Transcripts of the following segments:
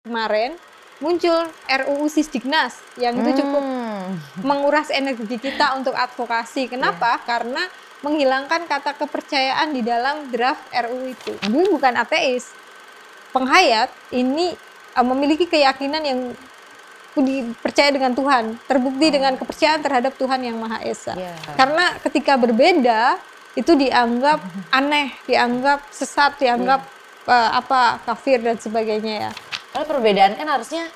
Kemarin muncul RUU Sisdiknas yang itu cukup menguras energi kita untuk advokasi. Kenapa? Karena menghilangkan kata kepercayaan di dalam draft RUU itu. Dia bukan ateis. Penghayat ini memiliki keyakinan yang dipercaya dengan Tuhan, terbukti dengan kepercayaan terhadap Tuhan yang Maha Esa. Karena ketika berbeda itu dianggap aneh, dianggap sesat, dianggap kafir dan sebagainya ya. Kalau perbedaan kan harusnya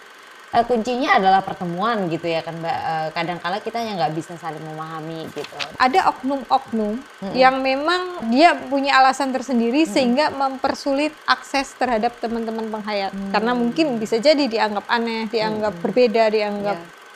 kuncinya adalah pertemuan gitu ya kan Mbak. Kadang-kala kita yang nggak bisa saling memahami gitu. Ada oknum-oknum yang memang dia punya alasan tersendiri sehingga mempersulit akses terhadap teman-teman penghayat. Karena mungkin bisa jadi dianggap aneh, dianggap berbeda, dianggap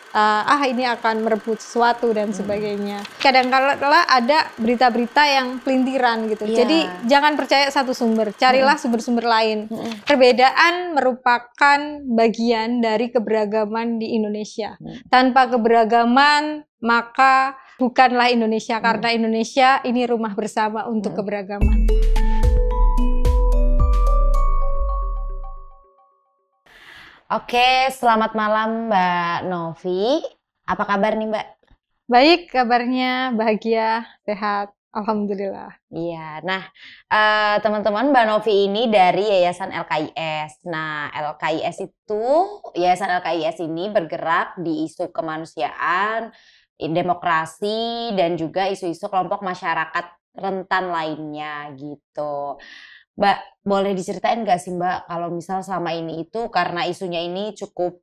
ini akan merebut sesuatu dan sebagainya. Kadang-kala ada berita-berita yang pelintiran gitu. Jadi jangan percaya satu sumber, carilah sumber-sumber lain. Perbedaan merupakan bagian dari keberagaman di Indonesia. Tanpa keberagaman maka bukanlah Indonesia, karena Indonesia ini rumah bersama untuk keberagaman. Oke, selamat malam Mbak Novi. Apa kabar nih Mbak? Baik, kabarnya bahagia, sehat, alhamdulillah. Iya, nah teman-teman, Mbak Novi ini dari Yayasan LKIS. Nah, Yayasan LKIS ini bergerak di isu kemanusiaan, demokrasi, dan juga isu-isu kelompok masyarakat rentan lainnya gitu. Mbak, boleh diceritain nggak sih Mbak, kalau misal selama ini itu karena isunya ini cukup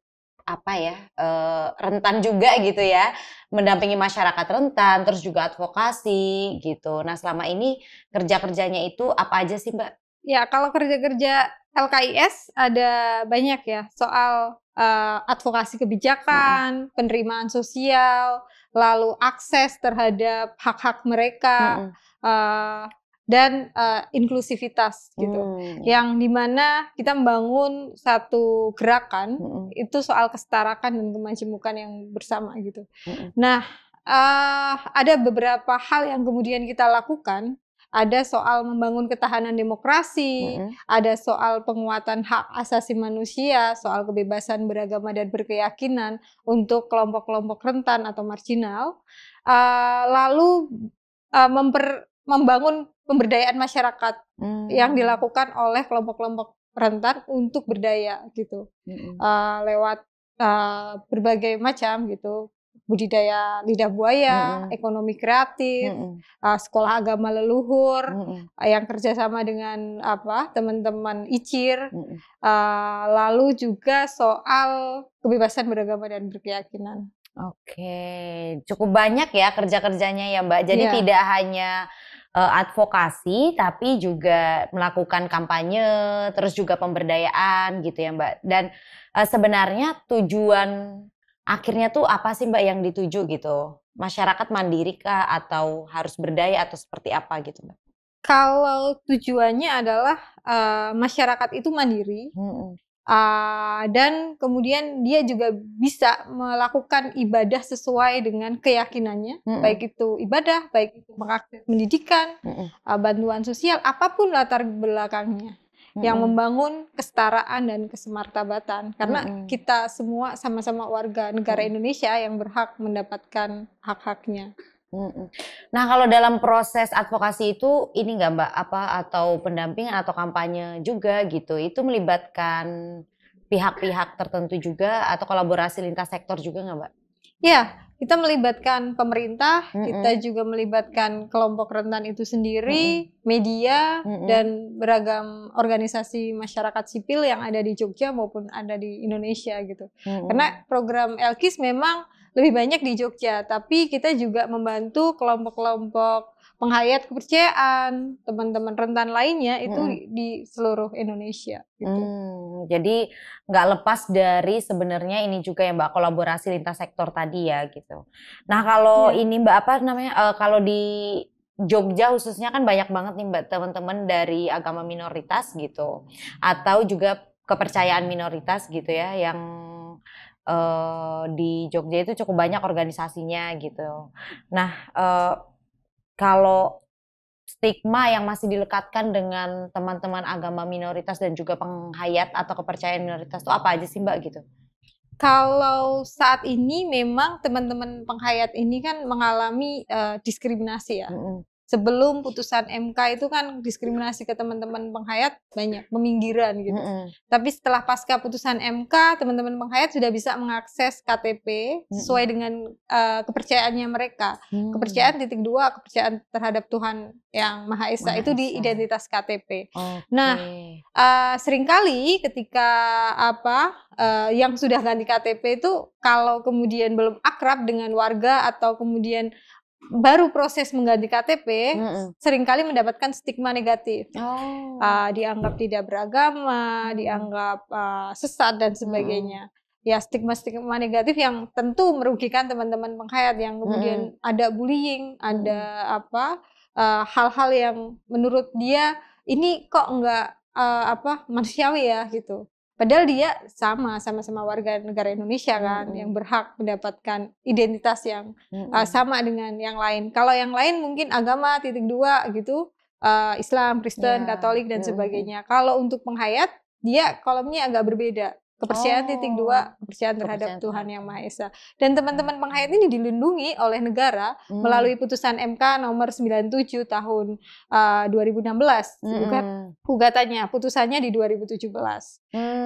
rentan juga gitu ya, mendampingi masyarakat rentan, terus juga advokasi gitu. Nah selama ini kerja-kerjanya itu apa aja sih Mbak? Ya, kalau kerja-kerja LKIS ada banyak ya, soal advokasi kebijakan, penerimaan sosial, lalu akses terhadap hak-hak mereka, dan inklusivitas gitu. Yang dimana kita membangun satu gerakan itu soal kesetarakan dan kemajemukan yang bersama gitu. Nah, ada beberapa hal yang kemudian kita lakukan. Ada soal membangun ketahanan demokrasi, ada soal penguatan hak asasi manusia, soal kebebasan beragama dan berkeyakinan untuk kelompok-kelompok rentan atau marginal, lalu membangun pemberdayaan masyarakat yang dilakukan oleh kelompok-kelompok rentan untuk berdaya gitu, lewat berbagai macam gitu. Budidaya lidah buaya, ekonomi kreatif, sekolah agama leluhur, yang kerjasama dengan teman-teman ICIR, lalu juga soal kebebasan beragama dan berkeyakinan. Oke, cukup banyak ya kerja-kerjanya ya Mbak. Jadi tidak hanya advokasi, tapi juga melakukan kampanye, terus juga pemberdayaan gitu ya Mbak. Dan sebenarnya tujuan akhirnya tuh apa sih Mbak yang dituju gitu? Masyarakat mandiri kah atau harus berdaya atau seperti apa gitu Mbak? Kalau tujuannya adalah masyarakat itu mandiri, dan kemudian dia juga bisa melakukan ibadah sesuai dengan keyakinannya, baik itu ibadah, baik itu mengakses pendidikan, bantuan sosial, apapun latar belakangnya. Yang membangun kesetaraan dan kesemartabatan. Karena kita semua sama-sama warga negara Indonesia yang berhak mendapatkan hak-haknya. Nah kalau dalam proses advokasi itu ini nggak Mbak, atau pendampingan atau kampanye juga gitu, itu melibatkan pihak-pihak tertentu juga atau kolaborasi lintas sektor juga nggak Mbak? Ya, kita melibatkan pemerintah, kita juga melibatkan kelompok rentan itu sendiri, media, dan beragam organisasi masyarakat sipil yang ada di Jogja maupun ada di Indonesia gitu. Karena program LKIS memang lebih banyak di Jogja, tapi kita juga membantu kelompok-kelompok penghayat kepercayaan, teman-teman rentan lainnya itu di seluruh Indonesia gitu. Jadi nggak lepas dari sebenarnya ini juga ya Mbak, kolaborasi lintas sektor tadi ya gitu. Nah kalau ini Mbak kalau di Jogja khususnya kan banyak banget nih Mbak teman-teman dari agama minoritas gitu, atau juga kepercayaan minoritas gitu ya yang di Jogja itu cukup banyak organisasinya gitu. Nah kalau stigma yang masih dilekatkan dengan teman-teman agama minoritas dan juga penghayat atau kepercayaan minoritas itu apa aja sih Mbak gitu? Kalau saat ini memang teman-teman penghayat ini kan mengalami diskriminasi ya. Sebelum putusan MK itu kan diskriminasi ke teman-teman penghayat banyak, peminggiran gitu. Tapi setelah pasca putusan MK, teman-teman penghayat sudah bisa mengakses KTP sesuai dengan kepercayaannya mereka. Kepercayaan titik 2, kepercayaan terhadap Tuhan yang Maha Esa itu di identitas KTP. Nah, seringkali ketika yang sudah ganti KTP itu kalau kemudian belum akrab dengan warga atau kemudian baru proses mengganti KTP, seringkali mendapatkan stigma negatif. Dianggap tidak beragama, dianggap sesat dan sebagainya. Ya, stigma-stigma negatif yang tentu merugikan teman-teman penghayat yang kemudian ada bullying, ada hal-hal yang menurut dia ini kok enggak manusiawi ya gitu. Padahal dia sama-sama warga negara Indonesia kan, yang berhak mendapatkan identitas yang sama dengan yang lain. Kalau yang lain mungkin agama titik 2 gitu, Islam, Kristen, Katolik dan sebagainya. Kalau untuk penghayat, dia kolomnya agak berbeda. Kepercayaan titik 2, kepercayaan terhadap Tuhan Yang Maha Esa. Dan teman-teman penghayat ini dilindungi oleh negara melalui putusan MK nomor 97 tahun 2016. Gugatannya, putusannya di 2017.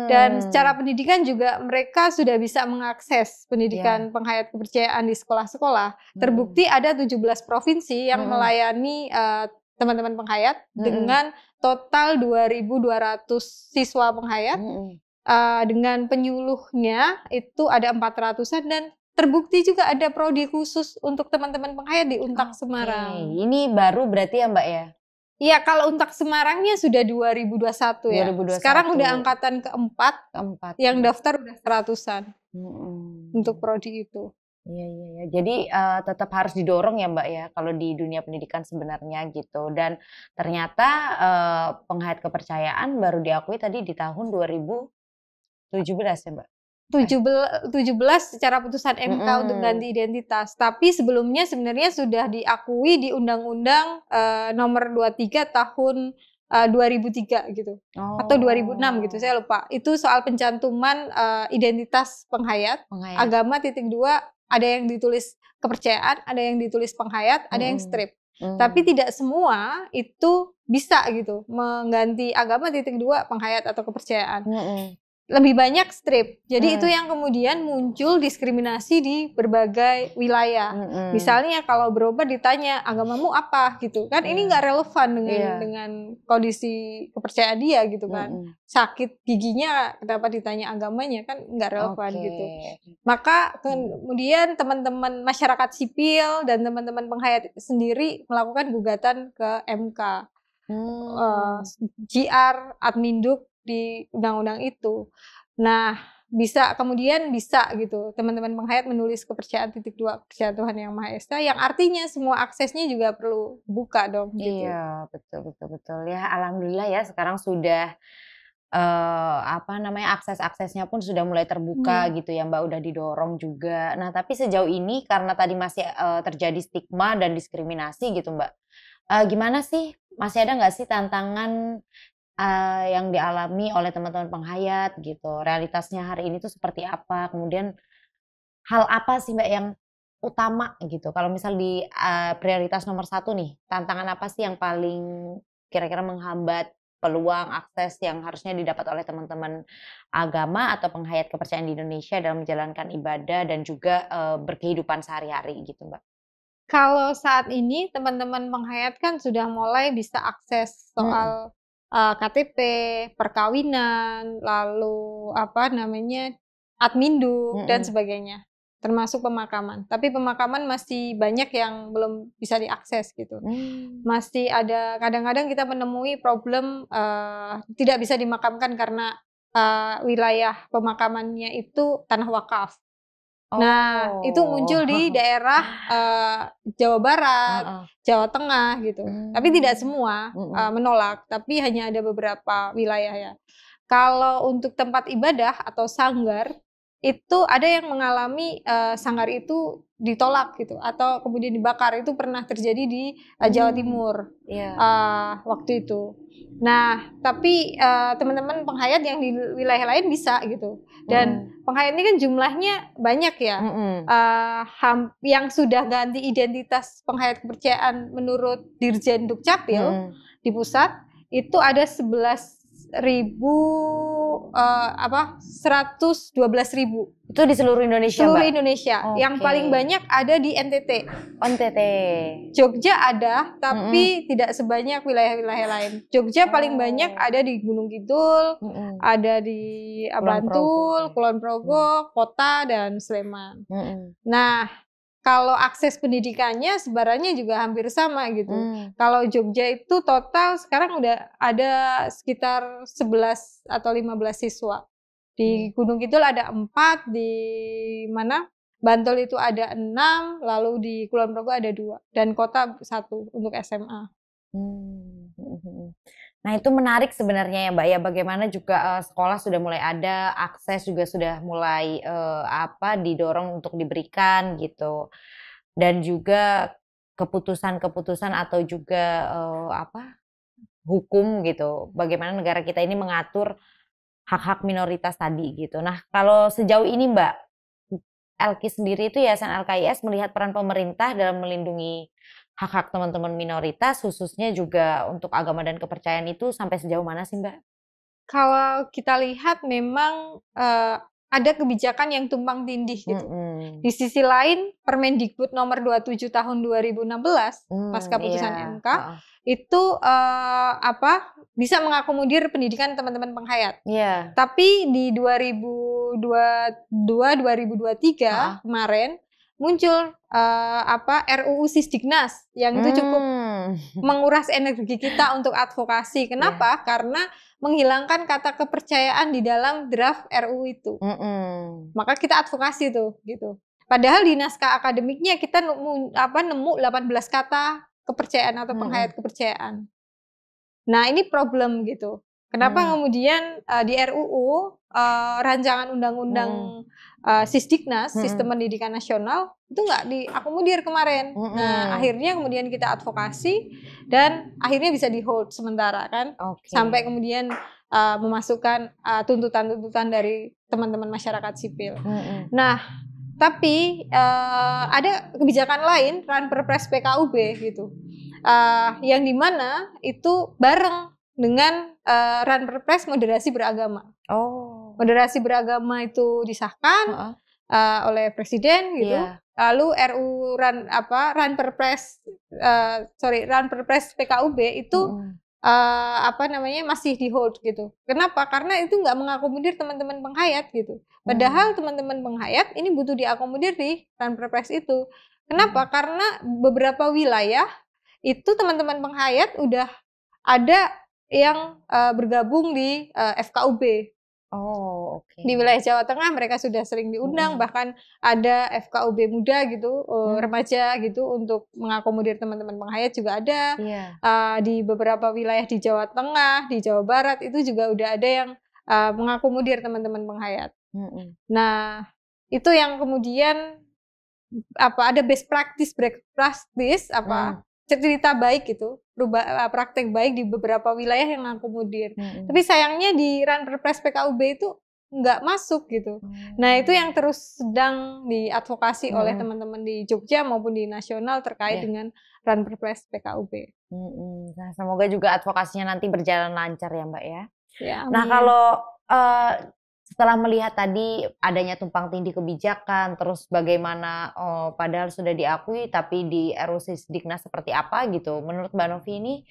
Dan secara pendidikan juga mereka sudah bisa mengakses pendidikan penghayat kepercayaan di sekolah-sekolah. Terbukti ada 17 provinsi yang melayani teman-teman penghayat dengan total 2.200 siswa penghayat. Dengan penyuluhnya itu ada 400-an dan terbukti juga ada prodi khusus untuk teman-teman penghayat di Untak Semarang. Ini baru berarti ya Mbak ya? Iya, kalau Untak Semarangnya sudah 2021 ya. 2021. Sekarang udah angkatan keempat yang daftar udah 100-an untuk prodi itu. Iya. Jadi tetap harus didorong ya Mbak ya kalau di dunia pendidikan sebenarnya gitu. Dan ternyata penghayat kepercayaan baru diakui tadi di tahun 2017 ya Mbak? 17 secara putusan MK untuk ganti identitas. Tapi sebelumnya sebenarnya sudah diakui di Undang-Undang nomor 23 tahun 2003 gitu. Atau 2006 gitu, saya lupa. Itu soal pencantuman identitas penghayat. Agama titik 2, ada yang ditulis kepercayaan, ada yang ditulis penghayat, ada yang strip. Tapi tidak semua itu bisa gitu mengganti agama titik 2 penghayat atau kepercayaan. Lebih banyak strip. Jadi itu yang kemudian muncul diskriminasi di berbagai wilayah. Misalnya kalau berobat ditanya agamamu apa gitu kan, ini nggak relevan dengan kondisi kepercayaan dia gitu kan. Sakit giginya kenapa ditanya agamanya kan nggak relevan gitu. Maka kemudian teman-teman masyarakat sipil dan teman-teman penghayat sendiri melakukan gugatan ke MK. JR Adminduk di undang-undang itu. Nah, kemudian bisa gitu teman-teman penghayat menulis kepercayaan titik 2, kepercayaan Tuhan Yang Maha Esa, yang artinya semua aksesnya juga perlu buka dong gitu. Iya, betul ya. Alhamdulillah ya sekarang sudah akses-aksesnya pun sudah mulai terbuka gitu ya Mbak, udah didorong juga. Nah, tapi sejauh ini karena tadi masih terjadi stigma dan diskriminasi gitu Mbak. Gimana sih? Masih ada nggak sih tantangan yang dialami oleh teman-teman penghayat gitu? Realitasnya hari ini tuh seperti apa? Kemudian hal apa sih Mbak yang utama gitu? Kalau misal di prioritas nomor 1 nih, tantangan apa sih yang paling kira-kira menghambat peluang akses yang harusnya didapat oleh teman-teman agama atau penghayat kepercayaan di Indonesia dalam menjalankan ibadah dan juga berkehidupan sehari-hari gitu Mbak? Kalau saat ini teman-teman penghayat kan sudah mulai bisa akses soal KTP, perkawinan, lalu Adminduk dan sebagainya, termasuk pemakaman. Tapi pemakaman masih banyak yang belum bisa diakses gitu. Masih ada kadang-kadang kita menemui problem tidak bisa dimakamkan karena wilayah pemakamannya itu tanah wakaf. Nah, itu muncul di daerah Jawa Barat, Jawa Tengah gitu. Tapi tidak semua menolak, tapi hanya ada beberapa wilayah ya. Kalau untuk tempat ibadah atau sanggar, itu ada yang mengalami sanggar itu ditolak gitu atau kemudian dibakar. Itu pernah terjadi di Jawa Timur waktu itu. Nah, tapi teman-teman penghayat yang di wilayah lain bisa gitu. Dan penghayat ini kan jumlahnya banyak ya. Yang sudah ganti identitas penghayat kepercayaan menurut Dirjen Dukcapil di pusat itu ada 112.000. Itu di seluruh Indonesia, seluruh Mbak? Indonesia. Yang paling banyak ada di NTT. NTT. Jogja ada, tapi tidak sebanyak wilayah-wilayah lain. Jogja paling banyak ada di Gunung Kidul, ada di Bantul, Kulon Progo, Kota, dan Sleman. Nah, kalau akses pendidikannya sebarannya juga hampir sama gitu. Kalau Jogja itu total sekarang udah ada sekitar 11 atau 15 siswa. Di Gunung Kidul ada 4, di mana Bantul itu ada 6, lalu di Kulon Progo ada 2, dan Kota 1 untuk SMA. Nah, itu menarik sebenarnya ya Mbak ya, bagaimana juga sekolah sudah mulai ada, akses juga sudah mulai didorong untuk diberikan gitu. Dan juga keputusan-keputusan atau juga hukum gitu, bagaimana negara kita ini mengatur hak-hak minoritas tadi gitu. Nah, kalau sejauh ini Mbak, Elki sendiri itu Yayasan LKIS melihat peran pemerintah dalam melindungi hak-hak teman-teman minoritas, khususnya juga untuk agama dan kepercayaan itu sampai sejauh mana sih Mbak? Kalau kita lihat memang ada kebijakan yang tumpang tindih gitu. Di sisi lain, Permendikbud nomor 27 tahun 2016 pasca putusan MK itu bisa mengakomodir pendidikan teman-teman penghayat. Tapi di 2022-2023 kemarin muncul RUU Sisdiknas yang itu cukup menguras energi kita untuk advokasi. Kenapa? Karena menghilangkan kata kepercayaan di dalam draft RUU itu. Maka kita advokasi tuh gitu. Padahal di naskah akademiknya kita nemu 18 kata kepercayaan atau penghayat kepercayaan. Nah, ini problem gitu. Kenapa kemudian di RUU rancangan undang-undang Sisdiknas, Sistem Pendidikan Nasional, itu nggak diakomodir kemarin. Nah, akhirnya kemudian kita advokasi dan akhirnya bisa di hold sementara kan, sampai kemudian memasukkan tuntutan-tuntutan dari teman-teman masyarakat sipil. Nah, tapi ada kebijakan lain, Ranperpres PKUB gitu, yang dimana itu bareng dengan Ranperpres moderasi beragama. Moderasi beragama itu disahkan oleh Presiden gitu. Lalu Ranperpres PKUB itu masih di hold gitu. Kenapa? Karena itu nggak mengakomodir teman-teman penghayat gitu. Padahal teman-teman penghayat ini butuh diakomodir di Ranperpres itu. Kenapa? Karena beberapa wilayah itu teman-teman penghayat udah ada yang bergabung di FKUB. Di wilayah Jawa Tengah mereka sudah sering diundang, bahkan ada FKUB muda gitu, remaja gitu, untuk mengakomodir teman-teman penghayat juga ada. Di beberapa wilayah di Jawa Tengah, di Jawa Barat itu juga udah ada yang mengakomodir teman-teman penghayat. Nah, itu yang kemudian ada best practice cerita baik gitu, praktek baik di beberapa wilayah yang mengakomodir. Tapi sayangnya di Ranperpres PKUB itu nggak masuk gitu. Nah, itu yang terus sedang diadvokasi oleh teman-teman di Jogja maupun di nasional terkait dengan Ranperpres PKUB. Nah, semoga juga advokasinya nanti berjalan lancar ya Mbak ya. Nah, amin. kalau setelah melihat tadi adanya tumpang tindih kebijakan, terus bagaimana padahal sudah diakui tapi di RUU Sisdiknas seperti apa gitu, menurut Mbak Novi ini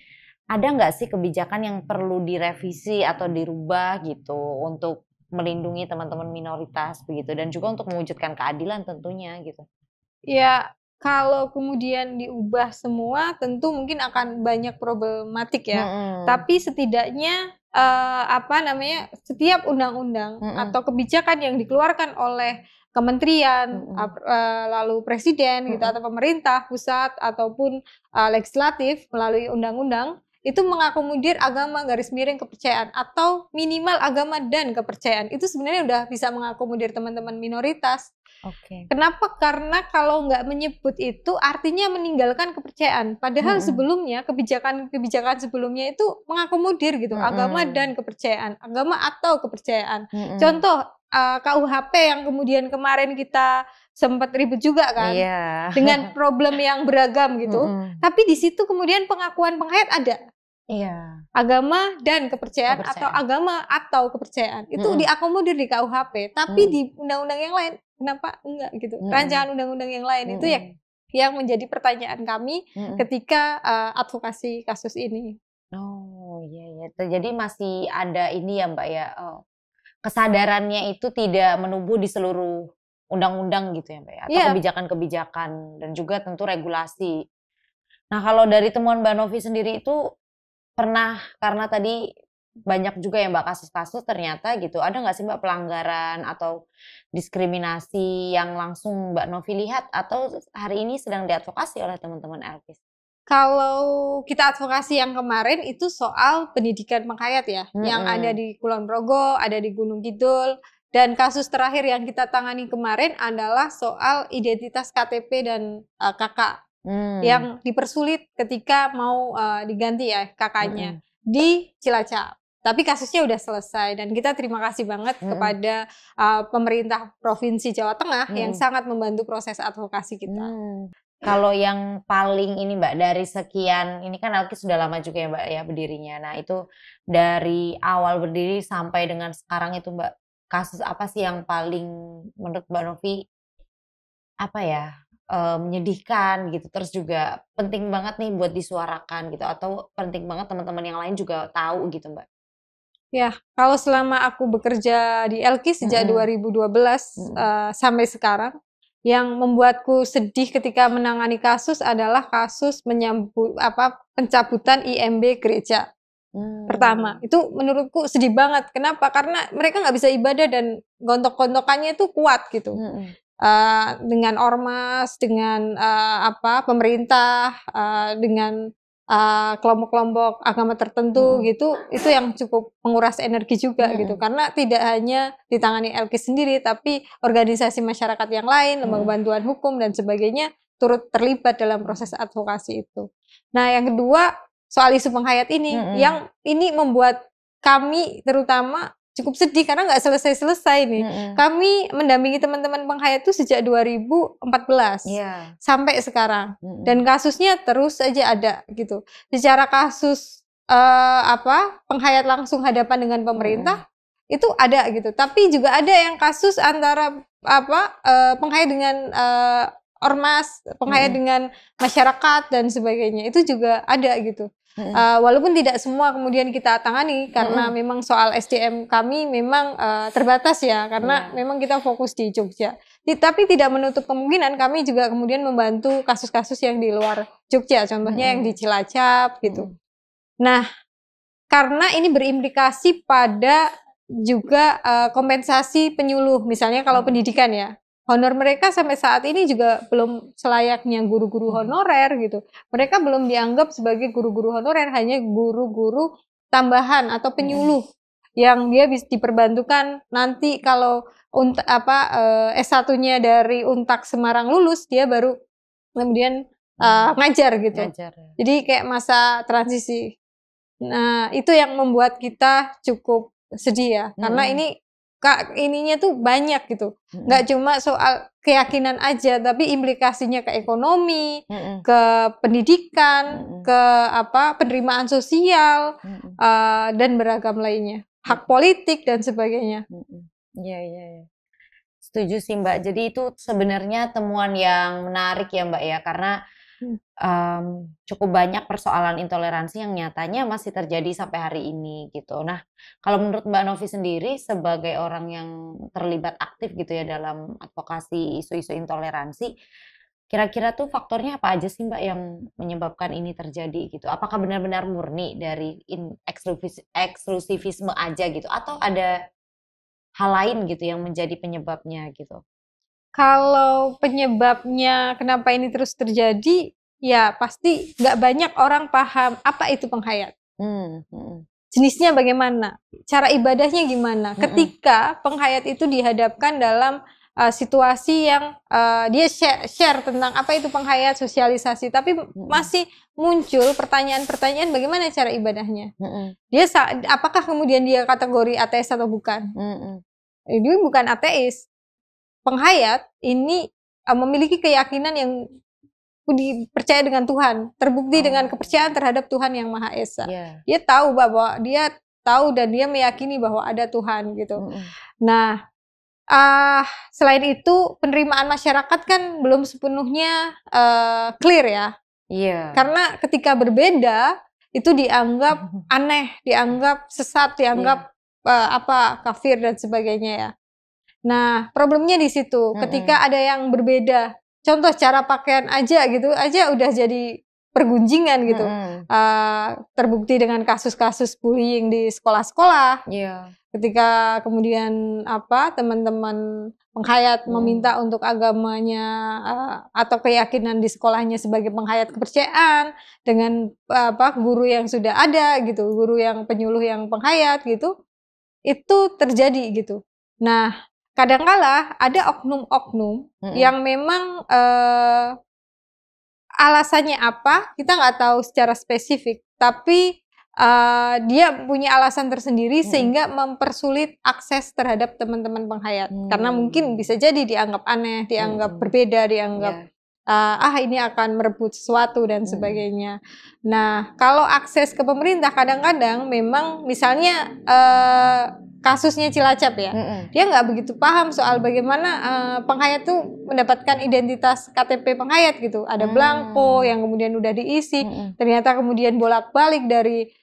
ada nggak sih kebijakan yang perlu direvisi atau dirubah gitu untuk melindungi teman-teman minoritas begitu, dan juga untuk mewujudkan keadilan tentunya gitu? Ya, kalau kemudian diubah semua tentu mungkin akan banyak problematik ya. Tapi setidaknya setiap undang-undang atau kebijakan yang dikeluarkan oleh kementerian, lalu presiden gitu, atau pemerintah pusat ataupun legislatif melalui undang-undang, itu mengakomodir agama garis miring kepercayaan atau minimal agama dan kepercayaan. Itu sebenarnya udah bisa mengakomodir teman-teman minoritas. Oke. Kenapa? Karena kalau nggak menyebut itu artinya meninggalkan kepercayaan. Padahal sebelumnya kebijakan sebelumnya itu mengakomodir gitu, agama dan kepercayaan, agama atau kepercayaan. Contoh KUHP yang kemudian kemarin kita sempat ribut juga kan, Iya. dengan problem yang beragam gitu. Tapi di situ kemudian pengakuan penghayat ada. Iya. Agama dan kepercayaan atau agama atau kepercayaan itu diakomodir di KUHP, tapi di undang-undang yang lain kenapa enggak gitu? Rancangan undang-undang yang lain itu yang menjadi pertanyaan kami ketika advokasi kasus ini. Oh, iya. Jadi masih ada ini ya, Mbak ya, kesadarannya itu tidak menumbuh di seluruh undang-undang gitu ya, Mbak ya, atau kebijakan-kebijakan dan juga tentu regulasi. Nah, kalau dari temuan Mbak Novi sendiri itu pernah, karena tadi banyak juga ya Mbak kasus-kasus ternyata gitu, ada nggak sih Mbak pelanggaran atau diskriminasi yang langsung Mbak Novi lihat atau hari ini sedang diadvokasi oleh teman-teman LKIS? Kalau kita advokasi yang kemarin itu soal pendidikan penghayat ya, yang ada di Kulon Progo, ada di Gunung Kidul, dan kasus terakhir yang kita tangani kemarin adalah soal identitas KTP dan KK. Yang dipersulit ketika mau diganti ya kakaknya di Cilacap. Tapi kasusnya udah selesai dan kita terima kasih banget kepada pemerintah Provinsi Jawa Tengah yang sangat membantu proses advokasi kita. Kalau yang paling ini Mbak, dari sekian, ini kan LKIS sudah lama juga ya Mbak ya berdirinya. Nah itu dari awal berdiri sampai dengan sekarang itu Mbak, kasus apa sih yang paling menurut Mbak Novi apa ya, menyedihkan gitu, terus juga penting banget nih buat disuarakan gitu, atau penting banget teman-teman yang lain juga tahu gitu, Mbak? Ya, kalau selama aku bekerja di LKIS sejak 2012 sampai sekarang, yang membuatku sedih ketika menangani kasus adalah kasus pencabutan IMB gereja. Pertama, itu menurutku sedih banget. Kenapa? Karena mereka nggak bisa ibadah dan gontok-gontokannya itu kuat gitu. Dengan ormas, dengan pemerintah, dengan kelompok-kelompok agama tertentu gitu, itu yang cukup menguras energi juga gitu. Karena tidak hanya ditangani LKIS sendiri, tapi organisasi masyarakat yang lain, lembaga bantuan hukum dan sebagainya turut terlibat dalam proses advokasi itu. Nah, yang kedua soal isu penghayat ini, yang ini membuat kami terutama cukup sedih karena nggak selesai-selesai nih. Kami mendampingi teman-teman penghayat itu sejak 2014 sampai sekarang, dan kasusnya terus saja ada gitu. Secara kasus penghayat langsung hadapan dengan pemerintah itu ada gitu, tapi juga ada yang kasus antara penghayat dengan ormas, penghayat dengan masyarakat dan sebagainya, itu juga ada gitu. Walaupun tidak semua kemudian kita tangani karena memang soal SDM kami memang terbatas ya, karena memang kita fokus di Jogja. Tapi tidak menutup kemungkinan kami juga kemudian membantu kasus-kasus yang di luar Jogja, contohnya yang di Cilacap gitu. Nah, karena ini berimplikasi pada juga kompensasi penyuluh, misalnya kalau pendidikan ya. Honor mereka sampai saat ini juga belum selayaknya guru-guru honorer gitu. Mereka belum dianggap sebagai guru-guru honorer, hanya guru-guru tambahan atau penyuluh yang dia bisa diperbantukan nanti kalau S1-nya dari Untak Semarang lulus, dia baru kemudian ngajar gitu. Jadi kayak masa transisi. Nah, itu yang membuat kita cukup sedih ya, karena ininya tuh banyak gitu, nggak cuma soal keyakinan aja, tapi implikasinya ke ekonomi, ke pendidikan, ke penerimaan sosial, dan beragam lainnya, hak politik dan sebagainya. Iya. Setuju sih Mbak. Jadi itu sebenarnya temuan yang menarik ya Mbak ya, karena cukup banyak persoalan intoleransi yang nyatanya masih terjadi sampai hari ini gitu. Nah, kalau menurut Mbak Novi sendiri sebagai orang yang terlibat aktif gitu ya dalam advokasi isu-isu intoleransi, kira-kira tuh faktornya apa aja sih Mbak yang menyebabkan ini terjadi gitu? Apakah benar-benar murni dari eksklusivisme aja gitu, atau ada hal lain gitu yang menjadi penyebabnya gitu? Kalau penyebabnya kenapa ini terus terjadi, ya pasti nggak banyak orang paham apa itu penghayat. Jenisnya bagaimana, cara ibadahnya gimana. Ketika penghayat itu dihadapkan dalam situasi yang dia share tentang apa itu penghayat, sosialisasi, tapi masih muncul pertanyaan-pertanyaan bagaimana cara ibadahnya. Dia apakah kemudian dia kategori ateis atau bukan? Ini bukan ateis. Penghayat ini memiliki keyakinan yang dipercaya dengan Tuhan, terbukti dengan kepercayaan terhadap Tuhan yang Maha Esa. Dia tahu bahwa dia tahu dan dia meyakini bahwa ada Tuhan gitu. Nah, selain itu penerimaan masyarakat kan belum sepenuhnya clear ya. Karena ketika berbeda itu dianggap aneh, dianggap sesat, dianggap kafir dan sebagainya ya. Nah, problemnya di situ. Ketika ada yang berbeda, contoh cara pakaian aja gitu aja udah jadi pergunjingan gitu. Terbukti dengan kasus-kasus bullying di sekolah-sekolah. Ketika kemudian teman-teman penghayat meminta untuk agamanya atau keyakinan di sekolahnya sebagai penghayat kepercayaan dengan guru yang sudah ada gitu, guru yang penyuluh yang penghayat gitu, itu terjadi gitu. Nah, kadangkala ada oknum-oknum yang memang alasannya apa kita nggak tahu secara spesifik, tapi dia punya alasan tersendiri sehingga mempersulit akses terhadap teman-teman penghayat. Karena mungkin bisa jadi dianggap aneh, dianggap berbeda, dianggap ini akan merebut sesuatu dan sebagainya. Nah, kalau akses ke pemerintah kadang-kadang memang misalnya kasusnya Cilacap ya, dia nggak begitu paham soal bagaimana penghayat tuh mendapatkan identitas KTP penghayat gitu. Ada blanko yang kemudian udah diisi, ternyata kemudian bolak-balik dari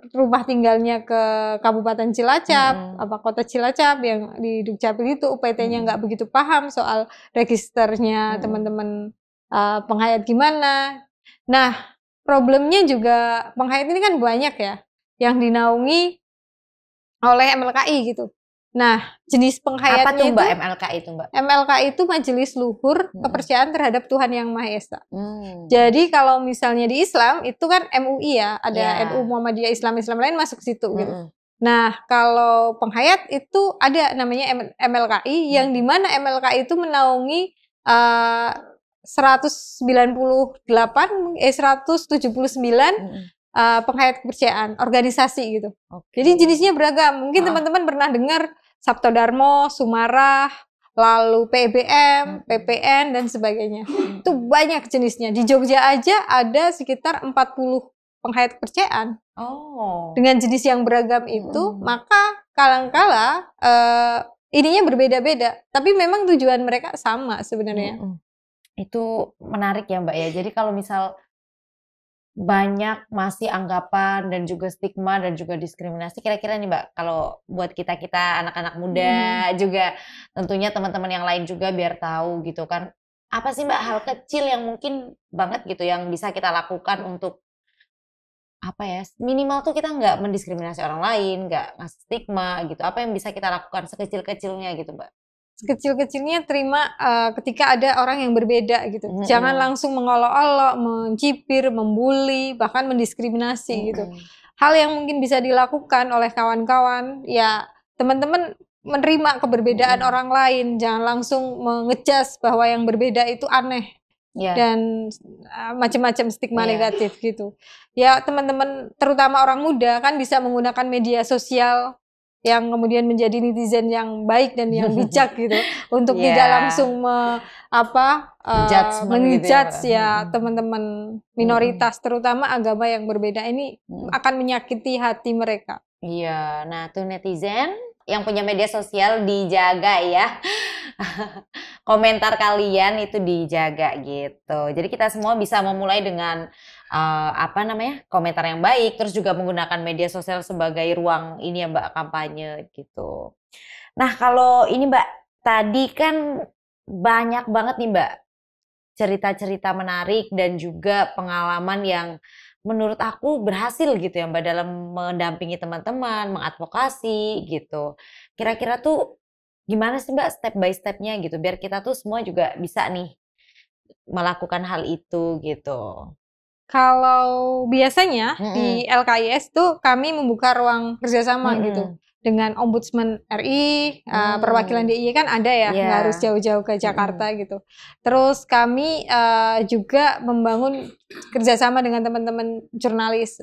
rumah tinggalnya ke Kabupaten Cilacap, kota Cilacap yang di Dukcapil itu UPT-nya nggak begitu paham soal registernya teman-teman penghayat gimana. Nah, problemnya juga penghayat ini kan banyak ya yang dinaungi oleh MLKI gitu. Nah, jenis penghayatnya apa tuh Mbak MLKI itu Mbak? MLKI itu Majelis Luhur Kepercayaan Terhadap Tuhan Yang Maha Esa. Jadi kalau misalnya di Islam itu kan MUI ya, ada NU Muhammadiyah Islam lain masuk situ gitu. Nah, kalau penghayat itu ada namanya MLKI yang dimana MLKI itu menaungi 179 penghayat kepercayaan, organisasi gitu. Jadi jenisnya beragam. Mungkin teman-teman pernah dengar Sabto Darmo, Sumarah, lalu PBM, PPN dan sebagainya. Itu banyak jenisnya. Di Jogja aja ada sekitar 40 penghayat kepercayaan. Dengan jenis yang beragam itu, maka kadang-kala ininya berbeda-beda. Tapi memang tujuan mereka sama sebenarnya. Itu menarik ya Mbak ya. Jadi kalau misal banyak masih anggapan dan juga stigma dan juga diskriminasi, kira-kira nih Mbak, kalau buat kita-kita anak-anak muda juga tentunya teman-teman yang lain juga biar tahu gitu kan, apa sih Mbak hal kecil yang mungkin banget gitu yang bisa kita lakukan untuk minimal tuh kita nggak mendiskriminasi orang lain, nggak ngasih stigma gitu, apa yang bisa kita lakukan sekecil-kecilnya gitu Mbak? Sekecil-kecilnya terima ketika ada orang yang berbeda gitu. Jangan langsung mengolok-olok, mencibir, membuli, bahkan mendiskriminasi gitu. Hal yang mungkin bisa dilakukan oleh kawan-kawan, ya teman-teman menerima keberbedaan orang lain. Jangan langsung mengejudge bahwa yang berbeda itu aneh. Dan macam-macam stigma negatif gitu. Ya teman-teman terutama orang muda kan bisa menggunakan media sosial yang kemudian menjadi netizen yang baik dan yang bijak gitu untuk tidak langsung menjudge gitu ya teman-teman minoritas terutama agama yang berbeda ini akan menyakiti hati mereka. Nah tuh netizen yang punya media sosial dijaga ya. Komentar kalian itu dijaga gitu. Jadi kita semua bisa memulai dengan komentar yang baik, terus juga menggunakan media sosial sebagai ruang ini ya Mbak, kampanye gitu. Nah kalau ini Mbak, tadi kan banyak banget nih Mbak cerita-cerita menarik dan juga pengalaman yang menurut aku berhasil gitu ya Mbak dalam mendampingi teman-teman, mengadvokasi gitu. Kira-kira tuh gimana sih Mbak step by stepnya gitu biar kita tuh semua juga bisa nih melakukan hal itu gitu? Kalau biasanya di LKIS tuh kami membuka ruang kerjasama gitu dengan Ombudsman RI, perwakilan DIY kan ada ya, nggak harus jauh-jauh ke Jakarta gitu. Terus kami juga membangun kerjasama dengan teman-teman jurnalis,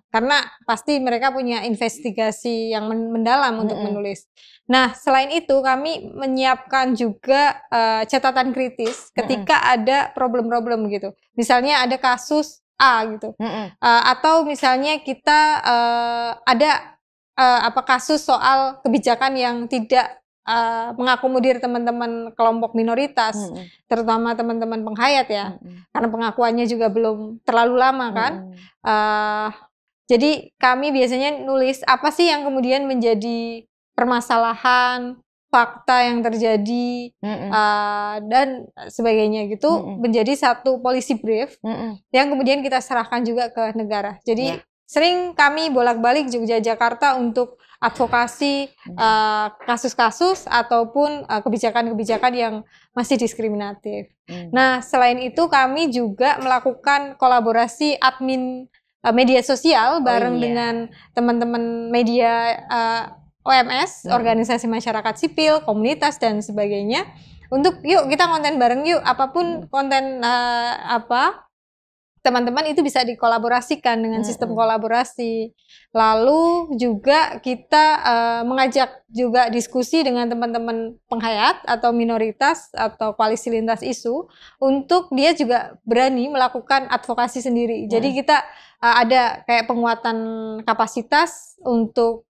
karena pasti mereka punya investigasi yang mendalam untuk menulis. Nah, selain itu kami menyiapkan juga catatan kritis ketika ada problem-problem gitu. Misalnya ada kasus A gitu, atau misalnya kita ada kasus soal kebijakan yang tidak mengakomodir teman-teman kelompok minoritas, terutama teman-teman penghayat ya, karena pengakuannya juga belum terlalu lama kan. Jadi kami biasanya nulis apa sih yang kemudian menjadi permasalahan, fakta yang terjadi, dan sebagainya gitu, menjadi satu policy brief yang kemudian kita serahkan juga ke negara. Jadi sering kami bolak-balik Jogja Jakarta untuk advokasi kasus-kasus ataupun kebijakan-kebijakan yang masih diskriminatif. Nah, selain itu kami juga melakukan kolaborasi admin media sosial bareng dengan teman-teman media OMS, organisasi masyarakat sipil, komunitas dan sebagainya. Untuk yuk kita konten bareng yuk, apapun konten teman-teman itu bisa dikolaborasikan dengan sistem kolaborasi. Lalu juga kita mengajak juga diskusi dengan teman-teman penghayat atau minoritas atau koalisi lintas isu untuk dia juga berani melakukan advokasi sendiri. Jadi kita ada kayak penguatan kapasitas untuk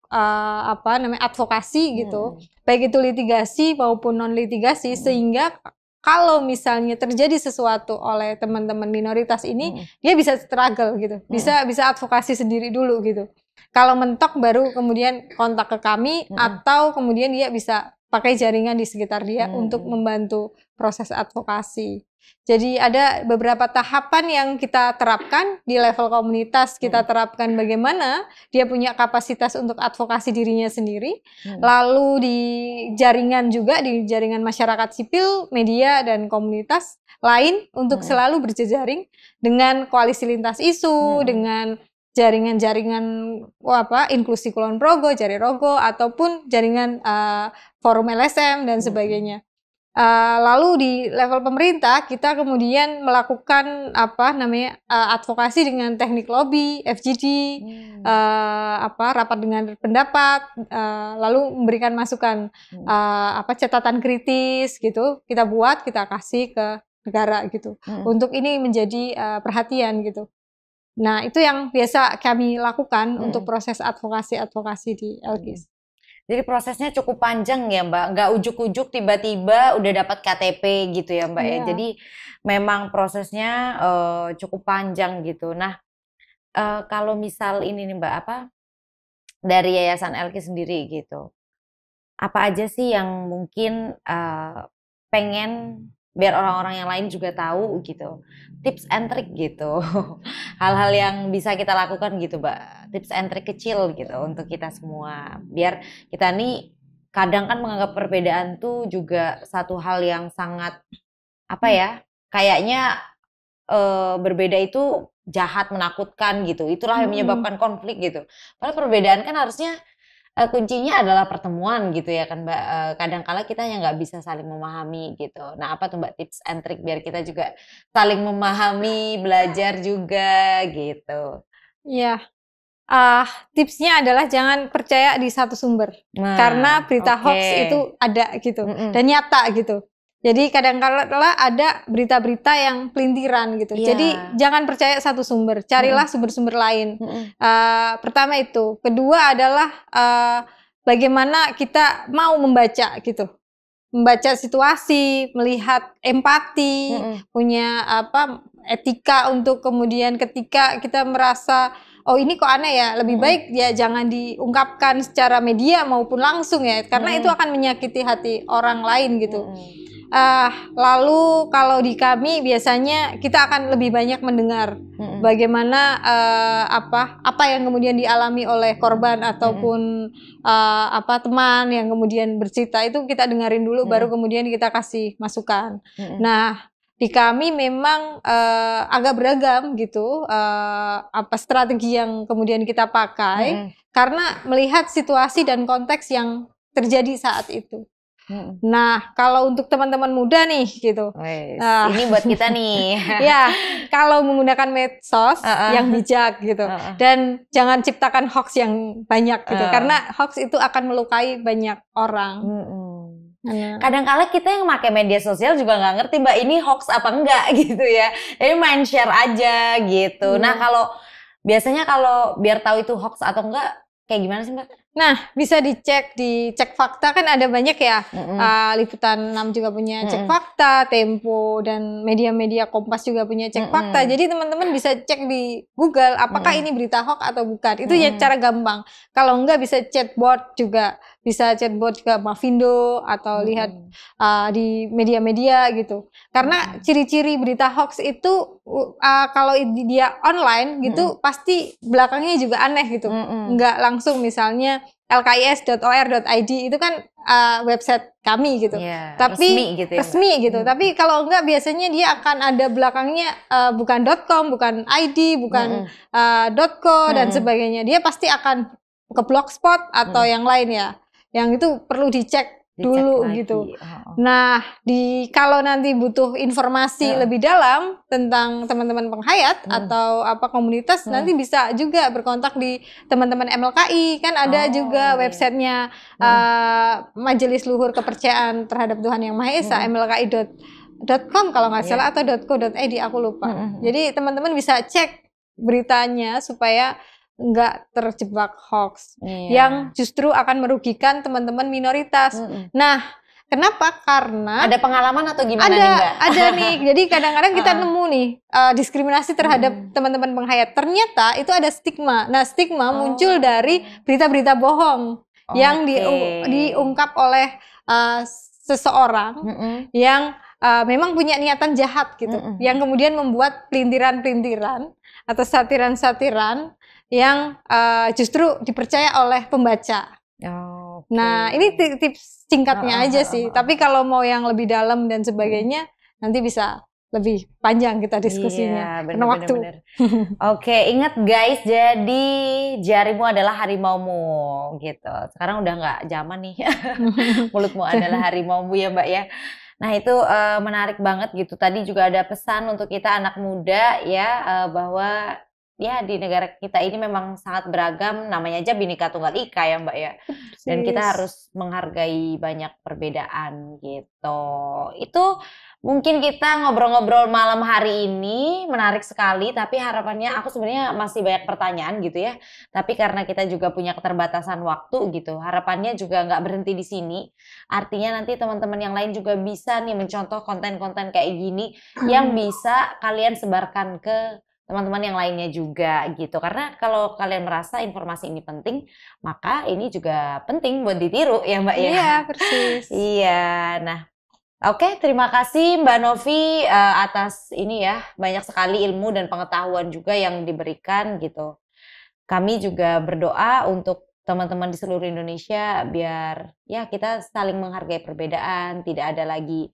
advokasi gitu, baik itu litigasi maupun non litigasi, sehingga kalau misalnya terjadi sesuatu oleh teman-teman minoritas ini, dia bisa struggle gitu, bisa advokasi sendiri dulu gitu. Kalau mentok baru kemudian kontak ke kami, atau kemudian dia bisa pakai jaringan di sekitar dia untuk membantu proses advokasi. Jadi ada beberapa tahapan yang kita terapkan di level komunitas, kita terapkan bagaimana dia punya kapasitas untuk advokasi dirinya sendiri, lalu di jaringan juga, di jaringan masyarakat sipil, media, dan komunitas lain untuk selalu berjejaring dengan koalisi lintas isu, dengan jaringan-jaringan inklusi Kulon Progo, Jari Rogo, ataupun jaringan forum LSM dan sebagainya. Lalu di level pemerintah kita kemudian melakukan advokasi dengan teknik lobby, FGD, rapat dengan pendapat, lalu memberikan masukan, catatan kritis gitu, kita buat, kita kasih ke negara gitu, untuk ini menjadi perhatian gitu. Nah, itu yang biasa kami lakukan untuk proses advokasi di LKIS. Jadi prosesnya cukup panjang ya Mbak, nggak ujuk-ujuk tiba-tiba udah dapat KTP gitu ya Mbak ya. Jadi memang prosesnya cukup panjang gitu. Nah, kalau misal ini nih Mbak, dari Yayasan LKIS sendiri gitu, apa aja sih yang mungkin pengen biar orang-orang yang lain juga tahu gitu, tips and trick gitu, hal-hal yang bisa kita lakukan gitu Mbak, tips and trick kecil gitu untuk kita semua, biar kita nih kadang kan menganggap perbedaan tuh juga satu hal yang sangat kayaknya berbeda itu jahat, menakutkan gitu, itulah yang menyebabkan konflik gitu. Padahal perbedaan kan harusnya kuncinya adalah pertemuan gitu ya kan Mbak, kadang-kala kita yang nggak bisa saling memahami gitu. Nah apa tuh Mbak tips and trick biar kita juga saling memahami, belajar juga gitu? Iya, tipsnya adalah jangan percaya di satu sumber, karena berita hoax itu ada gitu, dan nyata gitu. Jadi kadang-kala ada berita-berita yang pelintiran gitu. Jadi jangan percaya satu sumber, carilah sumber-sumber lain. Pertama itu. Kedua adalah bagaimana kita mau membaca gitu. Membaca situasi, melihat empati, punya etika untuk kemudian ketika kita merasa oh ini kok aneh ya, lebih baik ya jangan diungkapkan secara media maupun langsung ya, karena itu akan menyakiti hati orang lain gitu. Lalu kalau di kami biasanya kita akan lebih banyak mendengar bagaimana apa yang kemudian dialami oleh korban ataupun teman yang kemudian bercerita, itu kita dengerin dulu baru kemudian kita kasih masukan. Nah, di kami memang agak beragam gitu apa strategi yang kemudian kita pakai karena melihat situasi dan konteks yang terjadi saat itu. Nah, kalau untuk teman-teman muda nih gitu. Ini buat kita nih. Ya, kalau menggunakan medsos yang bijak gitu. Dan jangan ciptakan hoax yang banyak gitu. Karena hoax itu akan melukai banyak orang. Kadang-kala kita yang pakai media sosial juga nggak ngerti Mbak ini hoax apa enggak gitu ya. Jadi main share aja gitu. Nah, biasanya kalau biar tahu itu hoax atau enggak kayak gimana sih Mbak? Nah, bisa dicek fakta kan ada banyak ya. Liputan 6 juga punya cek fakta, Tempo dan media-media Kompas juga punya cek fakta. Jadi teman-teman bisa cek di Google apakah ini berita hoax atau bukan. Itu ya cara gampang. Kalau enggak bisa chatbot juga Mavindo atau lihat di media-media gitu. Karena ciri-ciri berita hoax itu kalau dia online gitu pasti belakangnya juga aneh gitu. Enggak langsung misalnya lkis.or.id itu kan website kami gitu. Tapi resmi gitu. Tapi kalau enggak biasanya dia akan ada belakangnya bukan .com, bukan ID, bukan .co dan sebagainya. Dia pasti akan ke blogspot atau yang lain ya. Yang itu perlu dicek dulu lagi. Gitu. Nah, kalau nanti butuh informasi lebih dalam tentang teman-teman penghayat atau apa komunitas, nanti bisa juga berkontak di teman-teman MLKI. Kan ada juga websitenya Majelis Luhur Kepercayaan Terhadap Tuhan Yang Maha Esa, mlki.com kalau nggak salah atau .co.id aku lupa. Jadi teman-teman bisa cek beritanya supaya nggak terjebak hoax yang justru akan merugikan teman-teman minoritas. Nah, kenapa? Karena ada pengalaman atau gimana nih Mbak? Ada nih. Jadi kadang-kadang kita nemu nih diskriminasi terhadap teman-teman penghayat. Ternyata itu ada stigma. Nah, stigma muncul dari berita-berita bohong yang diungkap oleh seseorang yang memang punya niatan jahat gitu, yang kemudian membuat pelintiran-pelintiran atau satiran-satiran yang justru dipercaya oleh pembaca. Nah, ini tips singkatnya aja sih. Tapi kalau mau yang lebih dalam dan sebagainya, nanti bisa lebih panjang kita diskusinya. Bener, waktu. Oke, ingat guys, jadi jarimu adalah harimaumu gitu. Sekarang udah nggak zaman nih. Mulutmu adalah harimaumu ya Mbak ya. Nah itu menarik banget gitu. Tadi juga ada pesan untuk kita anak muda ya bahwa ya di negara kita ini memang sangat beragam, namanya aja Bhinneka Tunggal Ika ya Mbak ya. Dan kita harus menghargai banyak perbedaan gitu. Itu mungkin kita ngobrol-ngobrol malam hari ini menarik sekali, tapi harapannya aku sebenarnya masih banyak pertanyaan gitu ya. Tapi karena kita juga punya keterbatasan waktu gitu, harapannya juga nggak berhenti di sini. Artinya nanti teman-teman yang lain juga bisa nih mencontoh konten-konten kayak gini yang bisa kalian sebarkan ke teman-teman yang lainnya juga gitu. Karena kalau kalian merasa informasi ini penting, maka ini juga penting buat ditiru ya Mbak ya. Iya, persis. Iya, nah oke, terima kasih Mbak Novi atas ini ya, banyak sekali ilmu dan pengetahuan juga yang diberikan gitu. Kami juga berdoa untuk teman-teman di seluruh Indonesia biar ya kita saling menghargai perbedaan, tidak ada lagi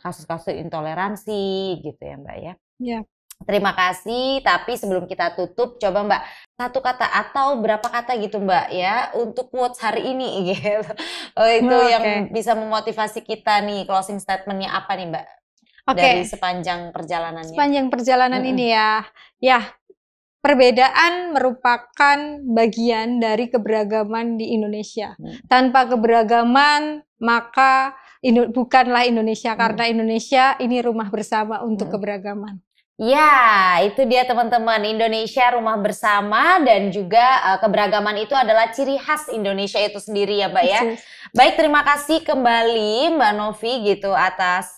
kasus-kasus intoleransi gitu ya Mbak ya. Iya. Terima kasih, tapi sebelum kita tutup, coba Mbak, satu kata atau berapa kata gitu Mbak ya, untuk quotes hari ini gitu. Itu yang bisa memotivasi kita nih, closing statement-nya apa nih Mbak? Dari sepanjang perjalanannya. Sepanjang perjalanan ini ya, perbedaan merupakan bagian dari keberagaman di Indonesia. Tanpa keberagaman, maka bukanlah Indonesia, karena Indonesia ini rumah bersama untuk keberagaman. Ya, itu dia teman-teman, Indonesia rumah bersama dan juga keberagaman itu adalah ciri khas Indonesia itu sendiri ya Mbak ya. Baik, terima kasih kembali Mbak Novi gitu atas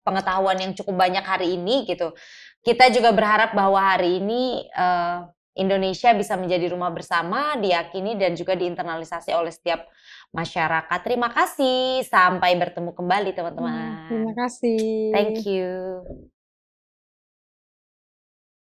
pengetahuan yang cukup banyak hari ini gitu. Kita juga berharap bahwa hari ini Indonesia bisa menjadi rumah bersama, diyakini dan juga diinternalisasi oleh setiap masyarakat. Terima kasih, sampai bertemu kembali teman-teman. Terima kasih. Thank you.